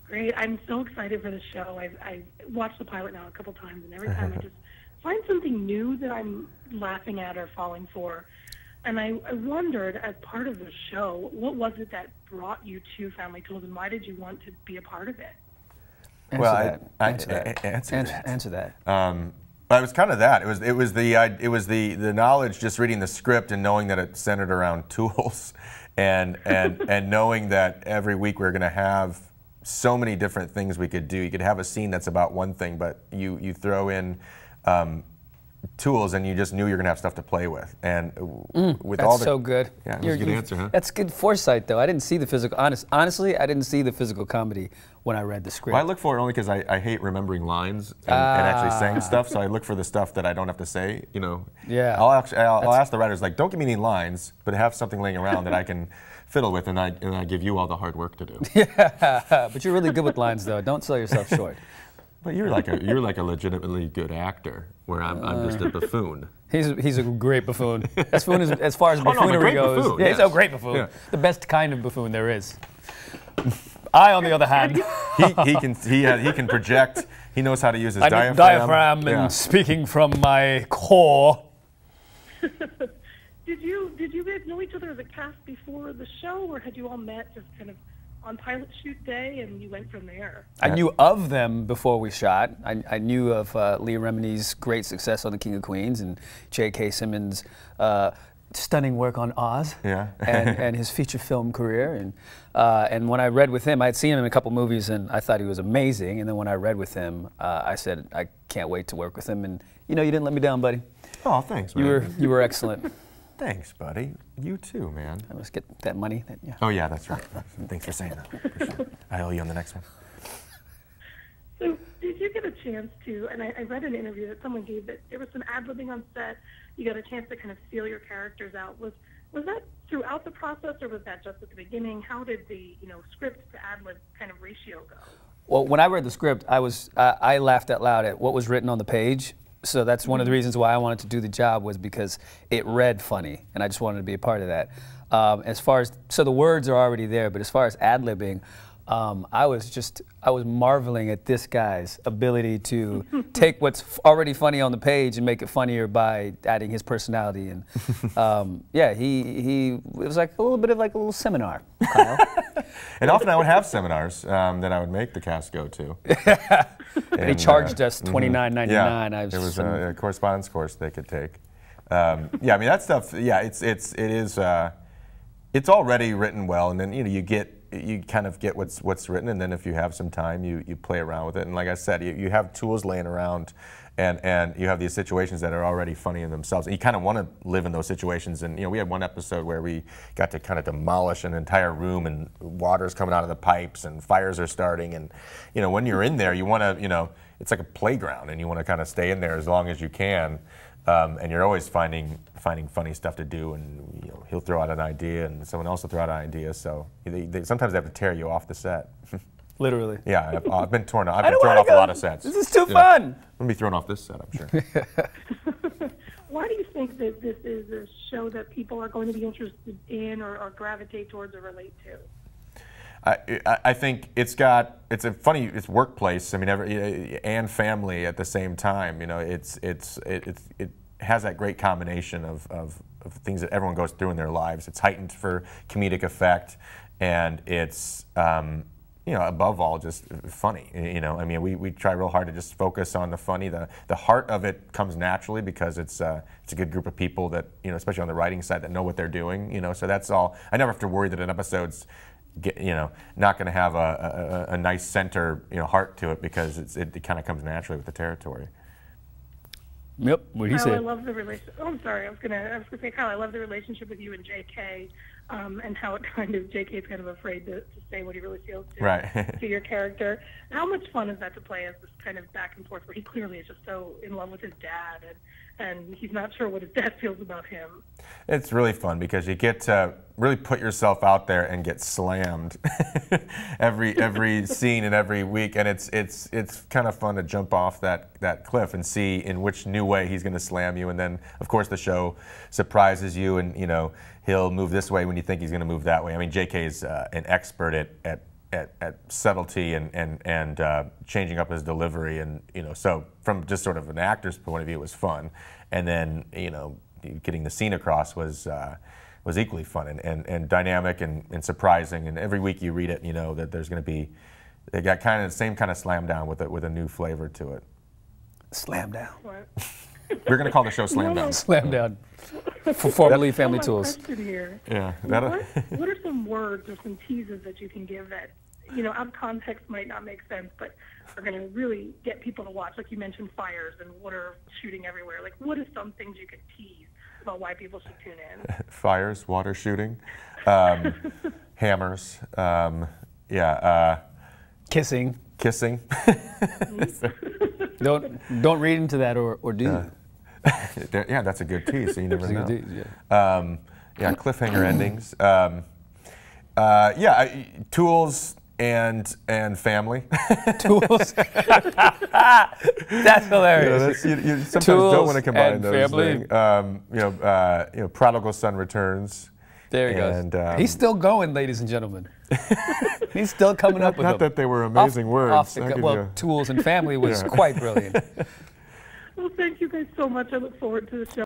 Great. I'm so excited for the show. I watched the pilot now a couple times, and every time I just find something new that I'm laughing at or falling for. And I wondered, as part of the show, what was it that brought you to Family Tools, and why did you want to be a part of it? Answer that. But it was kind of that. It was the knowledge, just reading the script and knowing that it centered around tools, and knowing that every week we were going to have so many different things we could do. You could have a scene that's about one thing, but you throw in tools, and you just knew you're going to have stuff to play with. And with that's all the, so good. Yeah, that was a good answer, huh? That's good foresight, though. I didn't see the physical. Honestly, I didn't see the physical comedy when I read the script. Well, I look for it only because I hate remembering lines and actually saying stuff. So I look for the stuff that I don't have to say. You know. Yeah. I'll ask the writers, like, don't give me any lines, but have something laying around that I can fiddle with, and I give you all the hard work to do. Yeah, but you're really good with lines, though. Don't sell yourself short. But you're like a legitimately good actor, where I'm just a buffoon. He's a great buffoon. As far as buffoonery goes, buffoon, yeah, yes. he's a great buffoon. Yeah. The best kind of buffoon there is. I, on the other hand, he can project. He knows how to use his diaphragm. And speaking from my core. Did you guys know each other as a cast before the show, or had you all met just kind of on pilot shoot day and you went from there? I knew of them before we shot. I knew of Leah Remini's great success on The King of Queens and J.K. Simmons' stunning work on Oz, and his feature film career. And when I read with him, I had seen him in a couple movies and I thought he was amazing. And then when I read with him, I said, I can't wait to work with him. And you didn't let me down, buddy. Oh, thanks, man. You were excellent. Thanks, buddy. You too, man. I must get that money. Oh yeah, that's right. Thanks for saying that. For sure. I owe you on the next one. So, did you get a chance to? And I read an interview that someone gave that there was some ad-libbing on set. You got a chance to kind of feel your characters out. Was that throughout the process, or was that just at the beginning? How did the script to ad-lib kind of ratio go? Well, when I read the script, I laughed out loud at what was written on the page. So that's one of the reasons why I wanted to do the job, was because it read funny, and I just wanted to be a part of that. So the words are already there, but as far as ad-libbing, I was marveling at this guy's ability to take what's already funny on the page and make it funnier by adding his personality. And it was like a little seminar, Kyle. And often I would have seminars that I would make the cast go to. And he charged us $29.99. Yeah, there was a correspondence course they could take. I mean that stuff. Yeah, it's already written well, and then you kind of get what's written, and then if you have some time, you play around with it. And like I said, you have tools laying around, and you have these situations that are already funny in themselves. And you kind of want to live in those situations. And we had one episode where we got to kind of demolish an entire room, and water's coming out of the pipes, and fires are starting. And when you're in there, you want to it's like a playground, and you want to kind of stay in there as long as you can. And you're always finding funny stuff to do, and he'll throw out an idea, and someone else will throw out an idea. So sometimes they have to tear you off the set. Literally. Yeah, I've been torn off. I've been thrown off a lot of sets. This is too fun. I'm gonna be thrown off this set, I'm sure. Why do you think that this is a show that people are going to be interested in, or gravitate towards, or relate to? I think it's workplace. I mean, and family at the same time. It has that great combination of things that everyone goes through in their lives. It's heightened for comedic effect, and it's above all just funny. I mean, we try real hard to just focus on the funny. The heart of it comes naturally because it's a good group of people that especially on the writing side, that know what they're doing. So that's all. I never have to worry that an episode's not going to have a nice center, heart to it, because it kind of comes naturally with the territory. Yep. What do you say? I love the relationship. Oh, I'm sorry. I was gonna say, Kyle, I love the relationship with you and J.K. And how it J.K. is kind of afraid to say what he really feels to your character. How much fun is that to play as this kind of back and forth, where he clearly is just so in love with his dad, and he's not sure what his dad feels about him? It's really fun because you get to really put yourself out there and get slammed every scene and every week, and it's kind of fun to jump off that cliff and see in which new way he's going to slam you, and then of course the show surprises you, and he'll move this way when you think he's going to move that way. I mean, J.K. is an expert at at subtlety and changing up his delivery, and so from just sort of an actor's point of view, it was fun, and then getting the scene across was equally fun and dynamic and surprising. And every week you read it, that there's going to be, they got kind of the same kind of slam down with a new flavor to it. Slam down. What? We're going to call the show Slam Down. Slam down. Formerly Family Tools. Here. Yeah. What are some words or some teases that you can give that, out of context might not make sense, but are going to really get people to watch? Like you mentioned fires and water shooting everywhere. Like, what are some things you could tease about why people should tune in? Fires, water shooting, hammers, kissing. Kissing. Don't read into that or do you? Yeah, that's a good tease. So you never know. Tease, yeah. Cliffhanger endings. Tools and family. Tools. That's hilarious. You sometimes Tools don't want to combine those family. things. Prodigal Son Returns. There he goes. He's still going, ladies and gentlemen. He's still coming up with them. Not that they were amazing words. Tools and family was quite brilliant. Well, thank you guys so much. I look forward to the show.